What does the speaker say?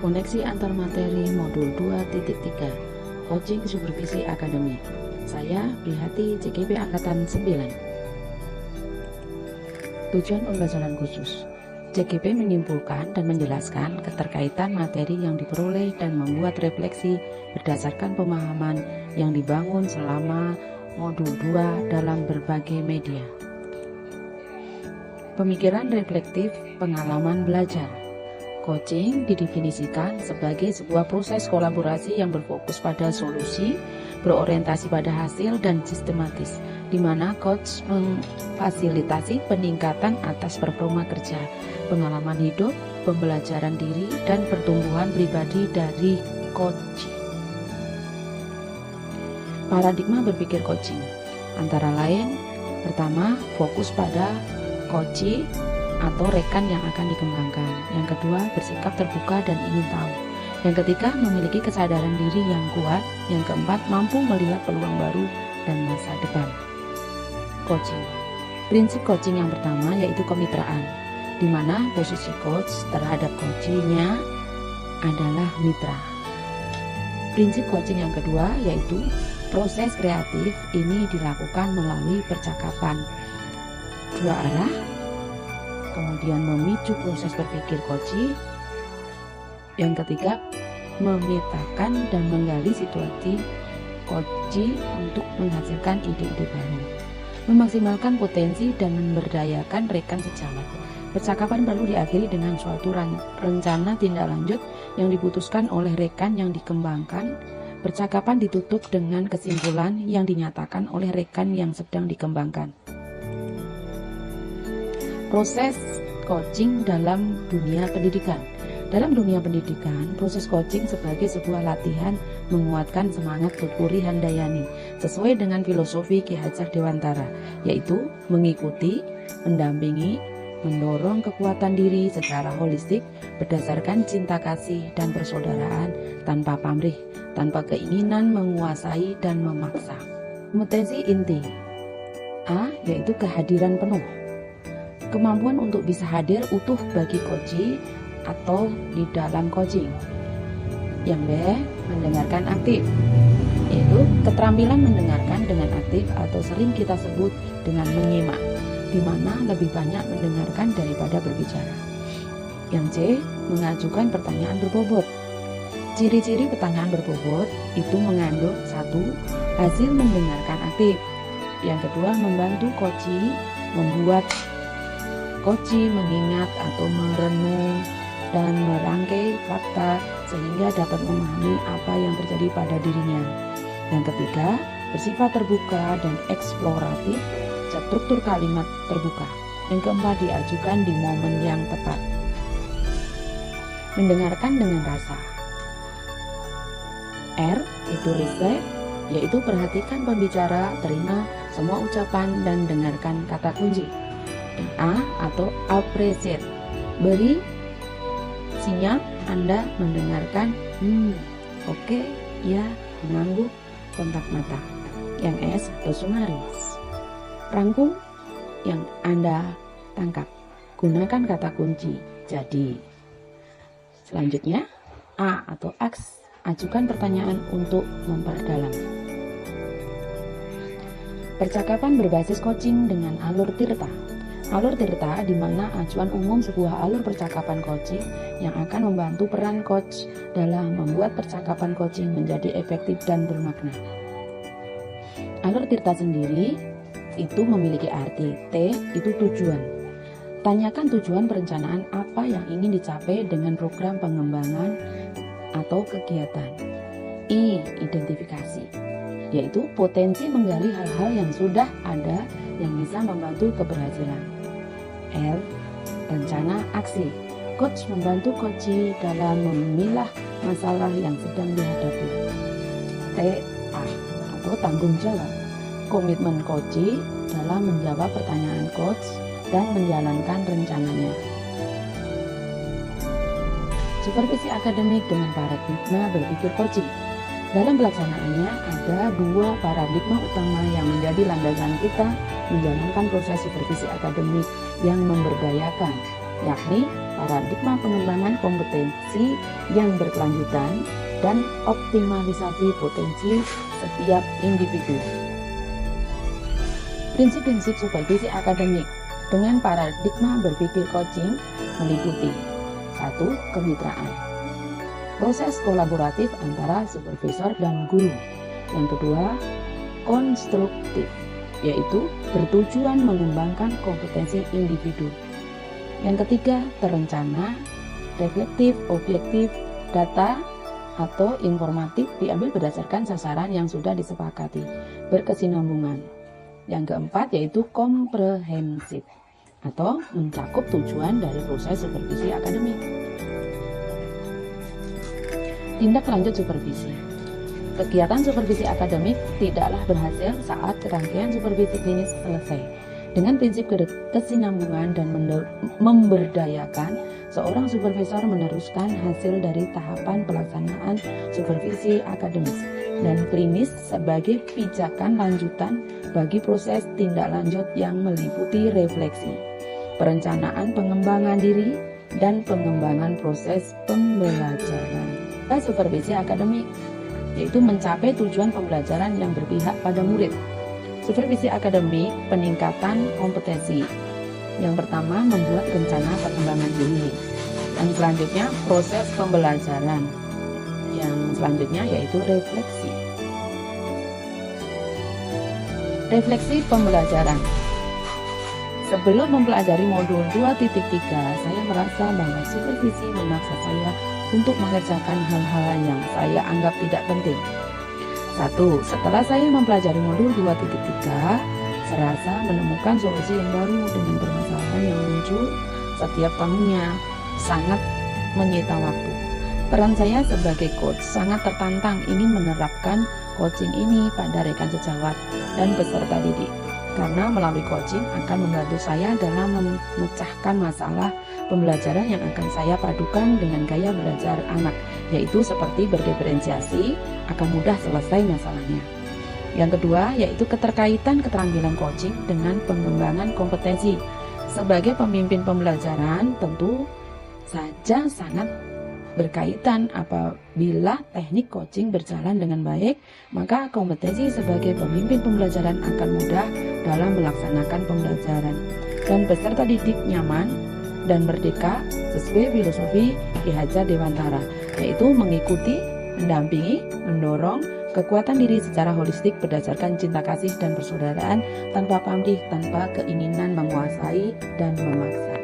Koneksi antar materi modul 2.3 Coaching Supervisi Akademik. Saya Prihati, CGP Angkatan 9. Tujuan pembelajaran khusus. CGP menyimpulkan dan menjelaskan keterkaitan materi yang diperoleh dan membuat refleksi berdasarkan pemahaman yang dibangun selama modul 2 dalam berbagai media. Pemikiran reflektif pengalaman belajar. Coaching didefinisikan sebagai sebuah proses kolaborasi yang berfokus pada solusi, berorientasi pada hasil, dan sistematis, di mana coach memfasilitasi peningkatan atas performa kerja, pengalaman hidup, pembelajaran diri, dan pertumbuhan pribadi dari coach. Paradigma berpikir coaching antara lain: pertama, fokus pada coach atau rekan yang akan dikembangkan. Yang kedua, bersikap terbuka dan ingin tahu. Yang ketiga, memiliki kesadaran diri yang kuat. Yang keempat, mampu melihat peluang baru dan masa depan. Coaching. Prinsip coaching yang pertama yaitu kemitraan, di mana posisi coach terhadap coachee-nya adalah mitra. Prinsip coaching yang kedua yaitu proses kreatif. Ini dilakukan melalui percakapan dua arah, kemudian memicu proses berpikir coachee. Yang ketiga, memetakan dan menggali situasi coachee untuk menghasilkan ide-ide baru, memaksimalkan potensi dan memberdayakan rekan sejawat. Percakapan perlu diakhiri dengan suatu rencana tindak lanjut yang diputuskan oleh rekan yang dikembangkan. Percakapan ditutup dengan kesimpulan yang dinyatakan oleh rekan yang sedang dikembangkan. Proses coaching dalam dunia pendidikan. Dalam dunia pendidikan, proses coaching sebagai sebuah latihan menguatkan semangat Tutpuri Handayani sesuai dengan filosofi Ki Hajar Dewantara, yaitu mengikuti, mendampingi, mendorong kekuatan diri secara holistik berdasarkan cinta kasih dan persaudaraan tanpa pamrih, tanpa keinginan menguasai dan memaksa. Kompetensi inti A, yaitu kehadiran penuh. Kemampuan untuk bisa hadir utuh bagi coachee atau di dalam coaching. Yang B, mendengarkan aktif, yaitu keterampilan mendengarkan dengan aktif atau sering kita sebut dengan menyimak, di mana lebih banyak mendengarkan daripada berbicara. Yang C, mengajukan pertanyaan berbobot. Ciri-ciri pertanyaan berbobot itu mengandung: 1. Hasil mendengarkan aktif. Yang kedua, membantu coachee membuat coachee mengingat atau merenung dan merangkai fakta sehingga dapat memahami apa yang terjadi pada dirinya. Yang ketiga, bersifat terbuka dan eksploratif, struktur kalimat terbuka. Yang keempat, diajukan di momen yang tepat. Mendengarkan dengan rasa. R, itu receive, yaitu perhatikan pembicara, terima semua ucapan dan dengarkan kata kunci. A, atau appreciate, beri sinyal Anda mendengarkan, oke, ya, mengangguk, kontak mata. Yang S, atau summaries, rangkum yang Anda tangkap, gunakan kata kunci. Jadi selanjutnya A, atau ask, ajukan pertanyaan untuk memperdalam. Percakapan berbasis coaching dengan alur tirta. Alur tirta di mana acuan umum sebuah alur percakapan coaching yang akan membantu peran coach dalam membuat percakapan coaching menjadi efektif dan bermakna. Alur tirta sendiri itu memiliki arti. T, itu tujuan. Tanyakan tujuan perencanaan apa yang ingin dicapai dengan program pengembangan atau kegiatan. I, identifikasi, yaitu potensi menggali hal-hal yang sudah ada yang bisa membantu keberhasilan. L, rencana aksi. Coach membantu coachee dalam memilah masalah yang sedang dihadapi. T, A, atau tanggung jawab. Komitmen coachee dalam menjawab pertanyaan coach dan menjalankan rencananya. Supervisi akademik dengan paradigma berpikir coaching. Dalam pelaksanaannya ada dua paradigma utama yang menjadi landasan kita menjalankan proses supervisi akademik yang memberdayakan. yakni paradigma pengembangan kompetensi yang berkelanjutan dan optimalisasi potensi setiap individu. Prinsip-prinsip supervisi akademik dengan paradigma berpikir coaching meliputi: 1. Kemitraan. Proses kolaboratif antara supervisor dan guru. Yang kedua, konstruktif, yaitu bertujuan mengembangkan kompetensi individu. Yang ketiga, terencana, reflektif, objektif, data atau informatif diambil berdasarkan sasaran yang sudah disepakati, berkesinambungan. Yang keempat yaitu komprehensif atau mencakup tujuan dari proses supervisi akademik. Tindak lanjut supervisi. Kegiatan supervisi akademik tidaklah berhasil saat rangkaian supervisi klinis selesai. Dengan prinsip kesinambungan dan memberdayakan, seorang supervisor meneruskan hasil dari tahapan pelaksanaan supervisi akademis dan klinis sebagai pijakan lanjutan bagi proses tindak lanjut yang meliputi refleksi, perencanaan pengembangan diri, dan pengembangan proses pembelajaran. Supervisi akademik yaitu mencapai tujuan pembelajaran yang berpihak pada murid. Supervisi akademik peningkatan kompetensi. Yang pertama, membuat rencana perkembangan diri. Yang selanjutnya, proses pembelajaran. Yang selanjutnya yaitu refleksi. Refleksi pembelajaran. Sebelum mempelajari modul 2.3, saya merasa bahwa supervisi memaksa saya untuk mengerjakan hal-hal yang saya anggap tidak penting. 1. Setelah saya mempelajari modul 2.3, serasa menemukan solusi yang baru dengan permasalahan yang muncul setiap tahunnya, sangat menyita waktu. Peran saya sebagai coach sangat tertantang ingin menerapkan coaching ini pada rekan sejawat dan peserta didik, karena melalui coaching akan membantu saya dalam memecahkan masalah pembelajaran yang akan saya padukan dengan gaya belajar anak, yaitu seperti berdiferensiasi, akan mudah selesai masalahnya. Yang kedua, yaitu keterkaitan keterampilan coaching dengan pengembangan kompetensi. Sebagai pemimpin pembelajaran, tentu saja sangat berkaitan. Apabila teknik coaching berjalan dengan baik, maka kompetensi sebagai pemimpin pembelajaran akan mudah dalam melaksanakan pembelajaran, dan peserta didik nyaman dan merdeka sesuai filosofi Ki Hajar Dewantara, yaitu mengikuti, mendampingi, mendorong kekuatan diri secara holistik berdasarkan cinta kasih dan persaudaraan, tanpa pamrih, tanpa keinginan menguasai dan memaksa.